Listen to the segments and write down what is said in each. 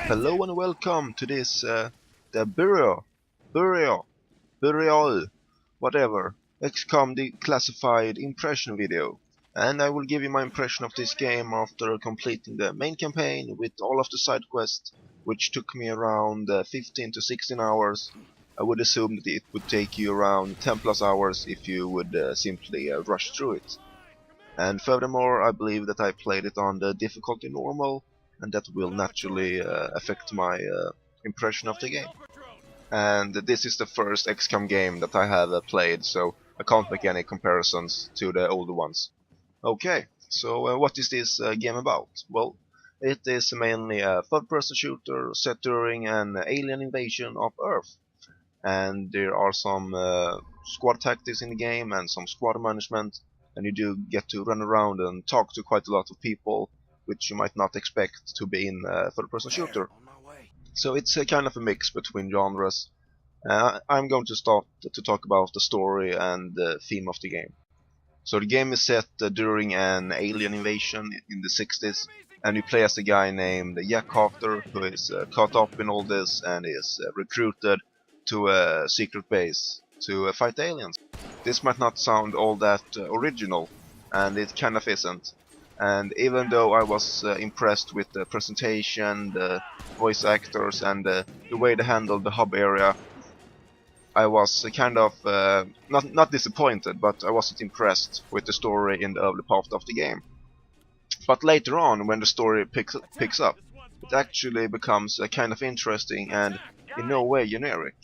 Hello and welcome to this the burial, whatever, XCOM Declassified impression video. And I will give you my impression of this game after completing the main campaign with all of the side quests, which took me around 15 to 16 hours. I would assume that it would take you around 10 plus hours if you would simply rush through it. And furthermore, I believe that I played it on the difficulty normal, and that will naturally affect my impression of the game. And this is the first XCOM game that I have played, so I can't make any comparisons to the older ones. Okay, so what is this game about? Well, it is mainly a third-person shooter set during an alien invasion of Earth. And there are some squad tactics in the game and some squad management, and you do get to run around and talk to quite a lot of people, which you might not expect to be in a third-person shooter. So it's a kind of a mix between genres. I'm going to start to talk about the story and the theme of the game. So the game is set during an alien invasion in the 60s, and you play as a guy named Jack Carter, who is caught up in all this and is recruited to a secret base to fight aliens. This might not sound all that original, and it kind of isn't. And even though I was impressed with the presentation, the voice actors, and the way they handled the hub area, I was kind of not disappointed, but I wasn't impressed with the story in the early part of the game. But later on, when the story picks up, it actually becomes kind of interesting and in no way generic.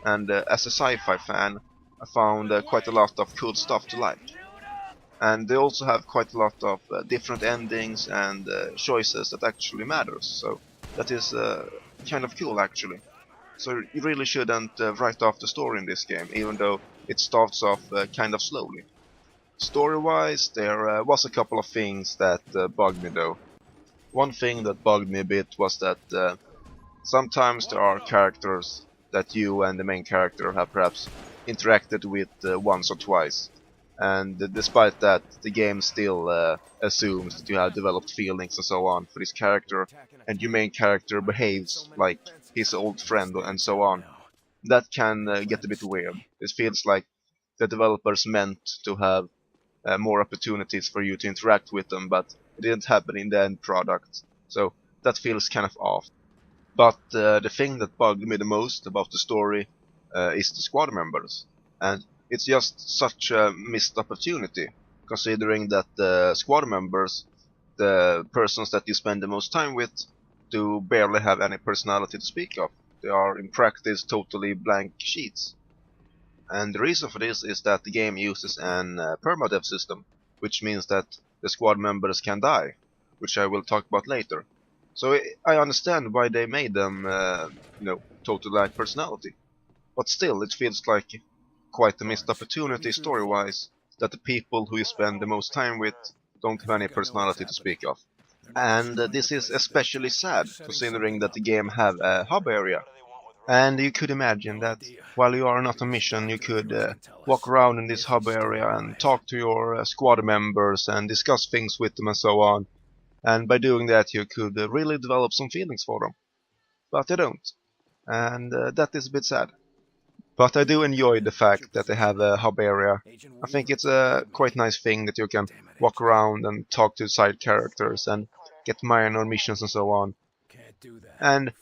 And as a sci-fi fan, I found quite a lot of cool stuff to like. And they also have quite a lot of different endings and choices that actually matters, so that is kind of cool actually. So you really shouldn't write off the story in this game, even though it starts off kind of slowly. Story-wise, there was a couple of things that bugged me though. One thing that bugged me a bit was that sometimes there are characters that you and the main character have perhaps interacted with once or twice. And despite that, the game still assumes that you have developed feelings and so on for this character, and your main character behaves like his old friend and so on. That can get a bit weird. It feels like the developers meant to have more opportunities for you to interact with them, but it didn't happen in the end product. So that feels kind of off. But the thing that bugged me the most about the story is the squad members. And it's just such a missed opportunity, considering that the squad members, the persons that you spend the most time with, do barely have any personality to speak of. They are in practice totally blank sheets. And the reason for this is that the game uses an permadeath system, which means that the squad members can die, which I will talk about later. So I understand why they made them, totally lack personality. But still, it feels like quite a missed opportunity story-wise that the people who you spend the most time with don't have any personality to speak of. And this is especially sad, considering that the game have a hub area. And you could imagine that while you are not on mission, you could walk around in this hub area and talk to your squad members and discuss things with them and so on. And by doing that, you could really develop some feelings for them. But they don't. And that is a bit sad. But I do enjoy the fact that they have a hub area. I think it's a quite nice thing that you can walk around and talk to side characters and get minor missions and so on. And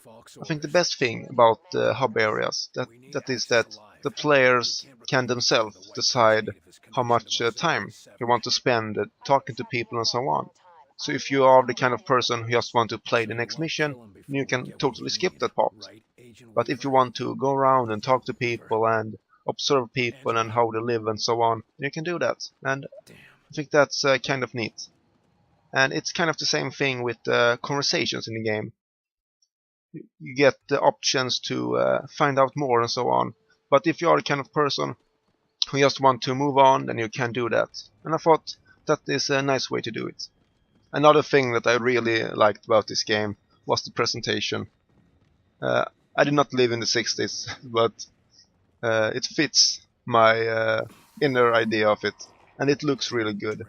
I think the best thing about the hub areas that is that the players can themselves decide how much time you want to spend talking to people and so on. So if you are the kind of person who just want to play the next mission, you can totally skip that part. But if you want to go around and talk to people and observe people and how they live and so on, you can do that. And I think that's kind of neat. And it's kind of the same thing with conversations in the game. You get the options to find out more and so on. But if you are the kind of person who just want to move on, then you can do that. And I thought that is a nice way to do it. Another thing that I really liked about this game was the presentation. I did not live in the 60s, but it fits my inner idea of it, and it looks really good.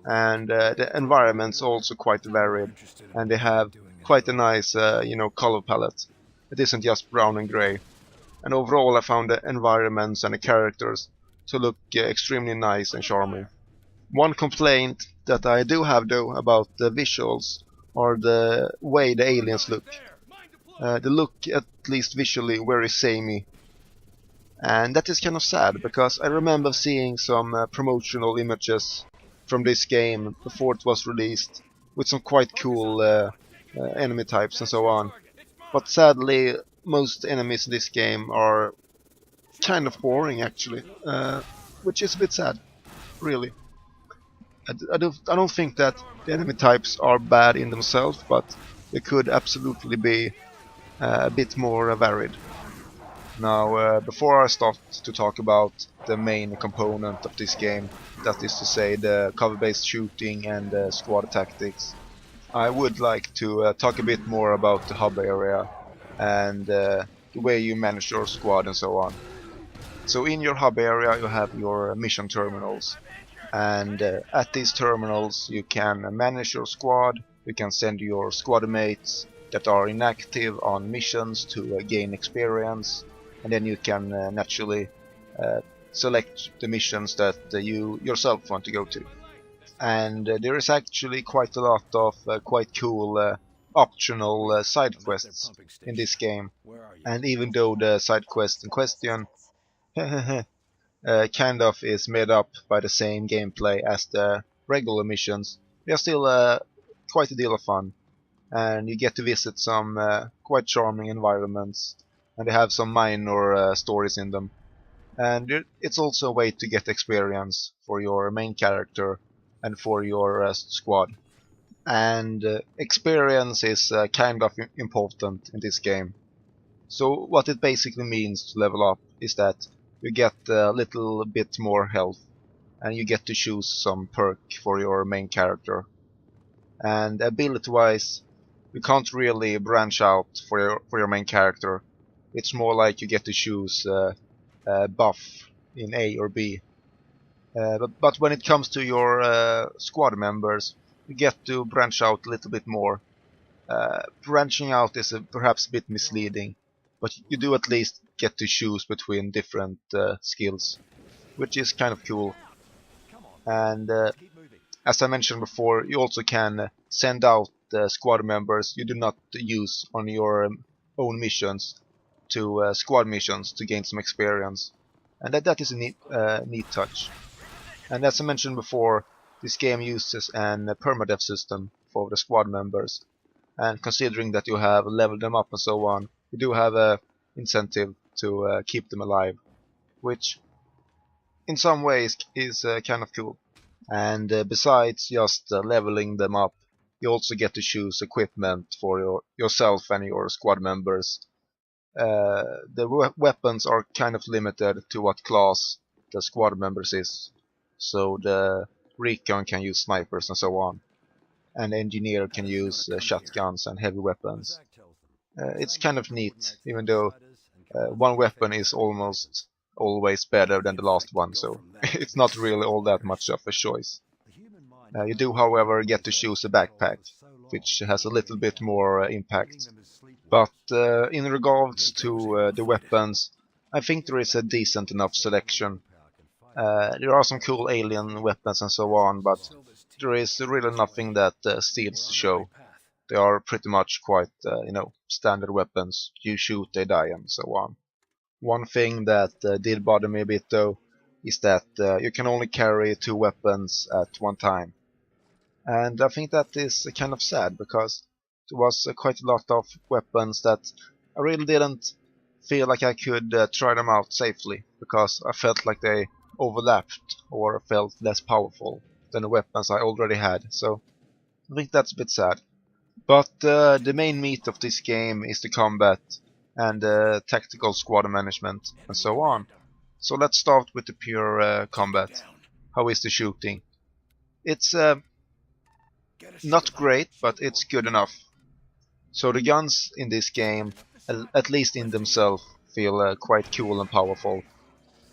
And the environment's also quite varied, and they have quite a nice, color palette. It isn't just brown and grey. And overall I found the environments and the characters to look extremely nice and charming. One complaint that I do have though about the visuals are the way the aliens look. They look, at least visually, very samey. And that is kind of sad, because I remember seeing some promotional images from this game before it was released, with some quite cool enemy types and so on. But sadly, most enemies in this game are kind of boring actually, which is a bit sad, really. I don't think that the enemy types are bad in themselves, but they could absolutely be a bit more varied. Now, before I start to talk about the main component of this game, that is to say the cover-based shooting and squad tactics, I would like to talk a bit more about the hub area and the way you manage your squad and so on. So in your hub area you have your mission terminals, and at these terminals you can manage your squad, you can send your squad mates that are inactive on missions to gain experience, and then you can naturally select the missions that you yourself want to go to. And there is actually quite a lot of quite cool optional side quests in this game. And even though the side quest in question kind of is made up by the same gameplay as the regular missions, they are still quite a deal of fun. And you get to visit some quite charming environments, and they have some minor stories in them. And it's also a way to get experience for your main character and for your squad. And experience is kind of important in this game. So what it basically means to level up is that you get a little bit more health, and you get to choose some perk for your main character. And ability wise, you can't really branch out for your main character. It's more like you get to choose a buff in A or B. But when it comes to your squad members, you get to branch out a little bit more. Branching out is perhaps a bit misleading, but you do at least get to choose between different skills, which is kind of cool. And as I mentioned before, you also can send out squad members you do not use on your own missions to squad missions to gain some experience, and that is a neat touch. And as I mentioned before, this game uses an permadeath system for the squad members, and considering that you have leveled them up and so on, you do have a incentive to keep them alive, which in some ways is kind of cool. And besides just leveling them up, you also get to choose equipment for yourself and your squad members. The weapons are kind of limited to what class the squad members is. So the recon can use snipers and so on, and the engineer can use shotguns and heavy weapons. It's kind of neat, even though one weapon is almost always better than the last one, so it's not really all that much of a choice. You do, however, get to choose a backpack, which has a little bit more impact. But in regards to the weapons, I think there is a decent enough selection. There are some cool alien weapons and so on, but there is really nothing that steals the show. They are pretty much quite, standard weapons. You shoot, they die, and so on. One thing that did bother me a bit though is that you can only carry 2 weapons at one time. And I think that is kind of sad, because there was quite a lot of weapons that I really didn't feel like I could try them out safely, because I felt like they overlapped or felt less powerful than the weapons I already had. So I think that's a bit sad. But the main meat of this game is the combat and tactical squad management and so on. So let's start with the pure combat. How is the shooting? It's not great, but it's good enough. So the guns in this game, at least in themselves, feel quite cool and powerful.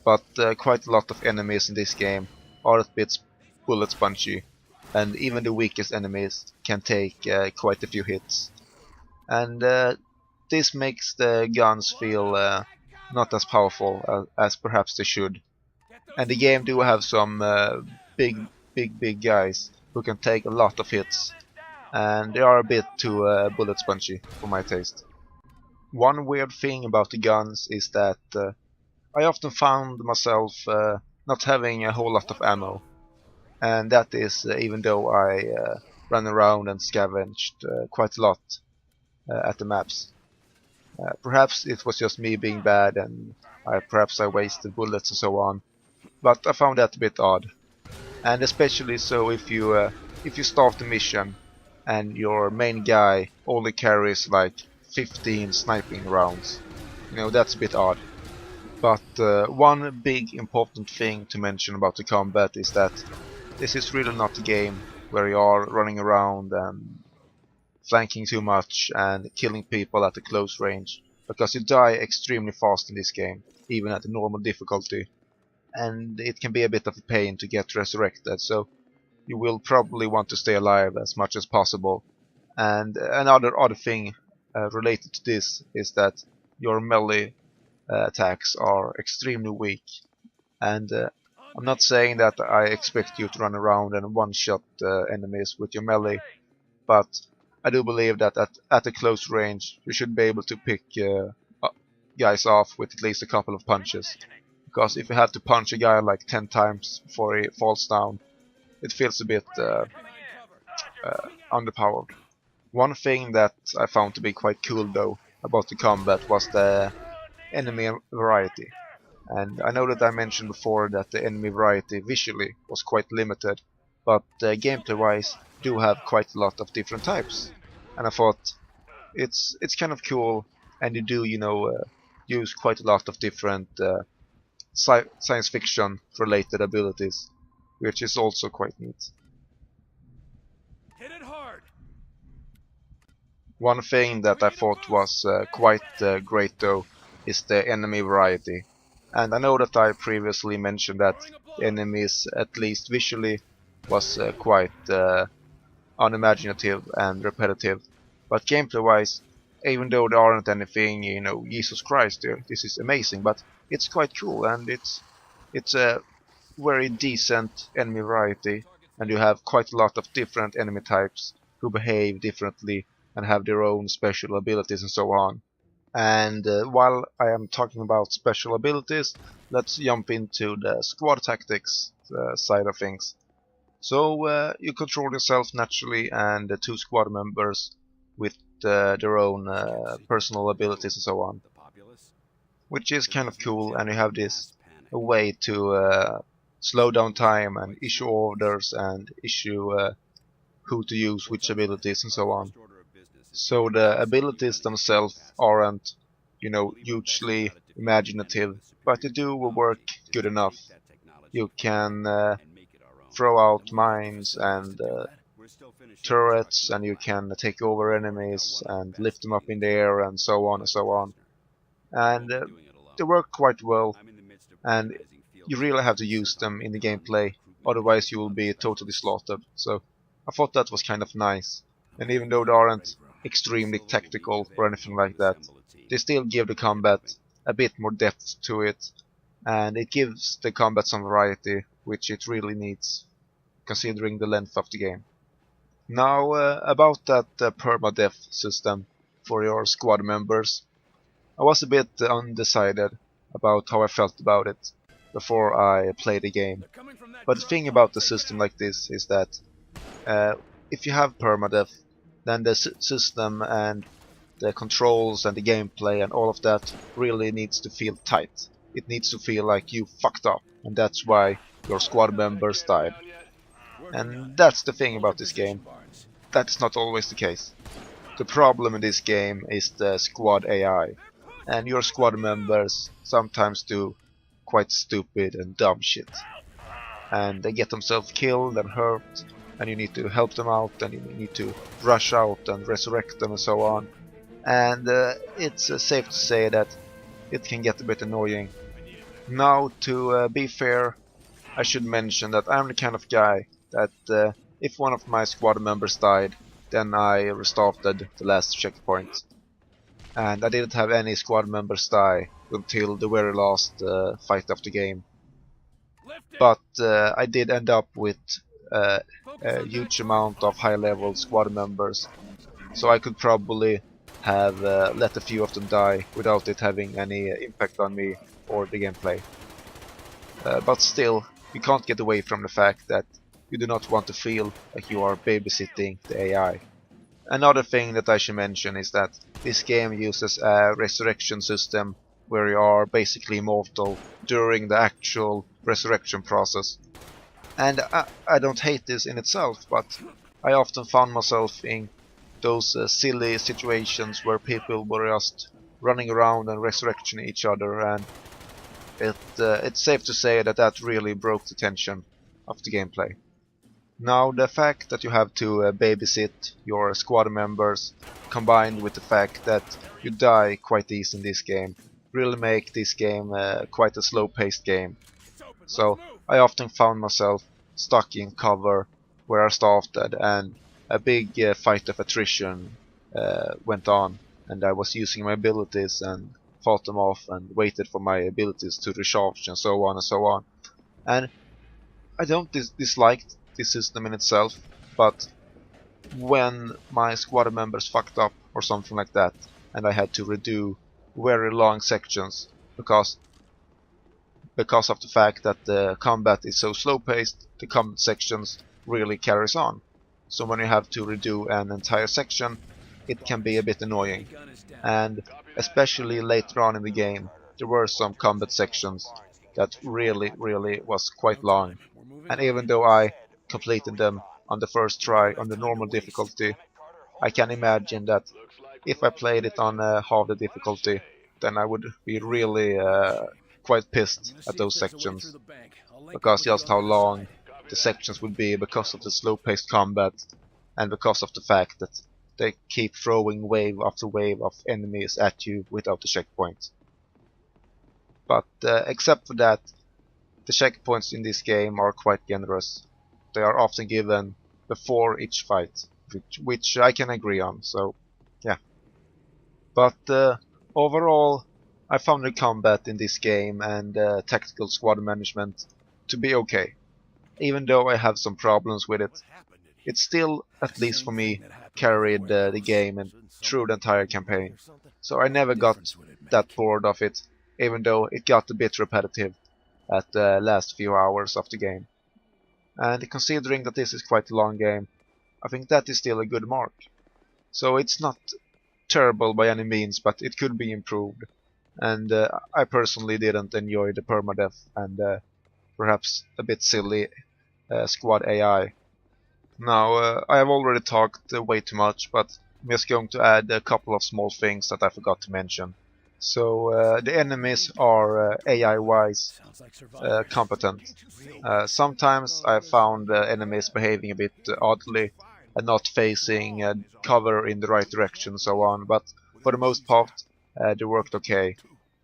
But quite a lot of enemies in this game are a bit bullet spongy, and even the weakest enemies can take quite a few hits. and this makes the guns feel not as powerful as perhaps they should. And the game do have some big guys who can take a lot of hits, and they are a bit too bullet spongy for my taste. One weird thing about the guns is that I often found myself not having a whole lot of ammo, and that is even though I ran around and scavenged quite a lot at the maps. Perhaps it was just me being bad and perhaps I wasted bullets and so on, but I found that a bit odd. And especially so if you start the mission and your main guy only carries like 15 sniping rounds. You know, that's a bit odd. But one big important thing to mention about the combat is that this is really not a game where you are running around and flanking too much and killing people at a close range, because you die extremely fast in this game, even at the normal difficulty. And it can be a bit of a pain to get resurrected, so you will probably want to stay alive as much as possible. And another odd thing related to this is that your melee attacks are extremely weak. And I'm not saying that I expect you to run around and one-shot enemies with your melee, but I do believe that at a close range you should be able to pick guys off with at least a couple of punches. Because if you have to punch a guy like 10 times before he falls down, it feels a bit underpowered. One thing that I found to be quite cool though about the combat was the enemy variety. And I know that I mentioned before that the enemy variety visually was quite limited, but gameplay wise do have quite a lot of different types. And I thought it's kind of cool, and you do, you know, use quite a lot of different science fiction related abilities, which is also quite neat. Hit it hard. One thing that I thought was quite great though is the enemy variety. And I know that I previously mentioned that the enemies, at least visually, was quite unimaginative and repetitive. But gameplay wise, even though there aren't anything, you know, Jesus Christ, this is amazing, but it's quite cool, and it's a very decent enemy variety, and you have quite a lot of different enemy types who behave differently and have their own special abilities and so on. And while I am talking about special abilities, let's jump into the squad tactics side of things. So you control yourself naturally and the two squad members with their own personal abilities and so on, which is kind of cool, and you have this a way to slow down time and issue orders and issue who to use which abilities and so on. So the abilities themselves aren't, you know, hugely imaginative, but they do work good enough. You can throw out mines and turrets, and you can take over enemies and lift them up in the air and so on and so on. And they work quite well, and you really have to use them in the gameplay, otherwise you will be totally slaughtered. So I thought that was kind of nice. And even though they aren't extremely tactical or anything like that, they still give the combat a bit more depth to it, and it gives the combat some variety, which it really needs, considering the length of the game. Now about that permadeath system for your squad members, I was a bit undecided about how I felt about it before I played the game. But the thing about the system like this is that if you have permadeath, then the system and the controls and the gameplay and all of that really needs to feel tight. It needs to feel like you fucked up, and that's why your squad members died. And that's the thing about this game. That's not always the case. The problem in this game is the squad AI, and your squad members sometimes do quite stupid and dumb shit. And they get themselves killed and hurt, and you need to help them out, and you need to rush out and resurrect them and so on. And it's safe to say that it can get a bit annoying. Now, to be fair, I should mention that I'm the kind of guy that if one of my squad members died, then I restarted the last checkpoint. And I didn't have any squad members die until the very last fight of the game. But I did end up with a huge amount of high level squad members, so I could probably have let a few of them die without it having any impact on me or the gameplay. But still, you can't get away from the fact that you do not want to feel like you are babysitting the AI. Another thing that I should mention is that this game uses a resurrection system where you are basically immortal during the actual resurrection process. And I don't hate this in itself, but I often found myself in those silly situations where people were just running around and resurrecting each other, and it's safe to say that that really broke the tension of the gameplay. Now, the fact that you have to babysit your squad members, combined with the fact that you die quite easy in this game, really make this game quite a slow-paced game. So I often found myself stuck in cover where I started, and a big fight of attrition went on, and I was using my abilities and fought them off and waited for my abilities to recharge and so on and so on. And I don't dislike this system in itself, but when my squad members fucked up or something like that, and I had to redo very long sections because of the fact that the combat is so slow paced, the combat sections really carries on. So when you have to redo an entire section, it can be a bit annoying. And especially later on in the game, there were some combat sections that really was quite long. And even though I completed them on the first try on the normal difficulty, I can imagine that if I played it on half the difficulty, then I would be really quite pissed at those sections, because just how long the sections would be because of the slow-paced combat and because of the fact that they keep throwing wave after wave of enemies at you without the checkpoint. But except for that, the checkpoints in this game are quite generous. They are often given before each fight, which I can agree on, so yeah. But overall, I found the combat in this game and tactical squad management to be okay. Even though I have some problems with it, it still, at least for me, carried the game and through the entire campaign. So I never got that bored of it, even though it got a bit repetitive at the last few hours of the game. And considering that this is quite a long game, I think that is still a good mark. So it's not terrible by any means, but it could be improved. And I personally didn't enjoy the permadeath and perhaps a bit silly squad AI. Now, I have already talked way too much, but I'm just going to add a couple of small things that I forgot to mention. So the enemies are AI-wise competent. Sometimes I found enemies behaving a bit oddly and not facing cover in the right direction and so on, but for the most part they worked okay.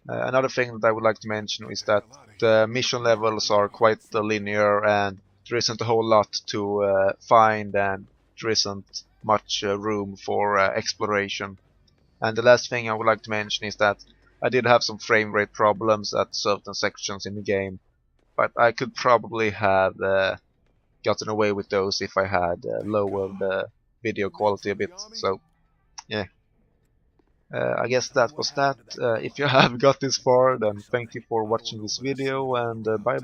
Another thing that I would like to mention is that the mission levels are quite linear and there isn't a whole lot to find, and there isn't much room for exploration. And the last thing I would like to mention is that I did have some frame rate problems at certain sections in the game, but I could probably have gotten away with those if I had lowered the video quality a bit. So yeah, I guess that was that. If you have got this far, then thank you for watching this video, and bye.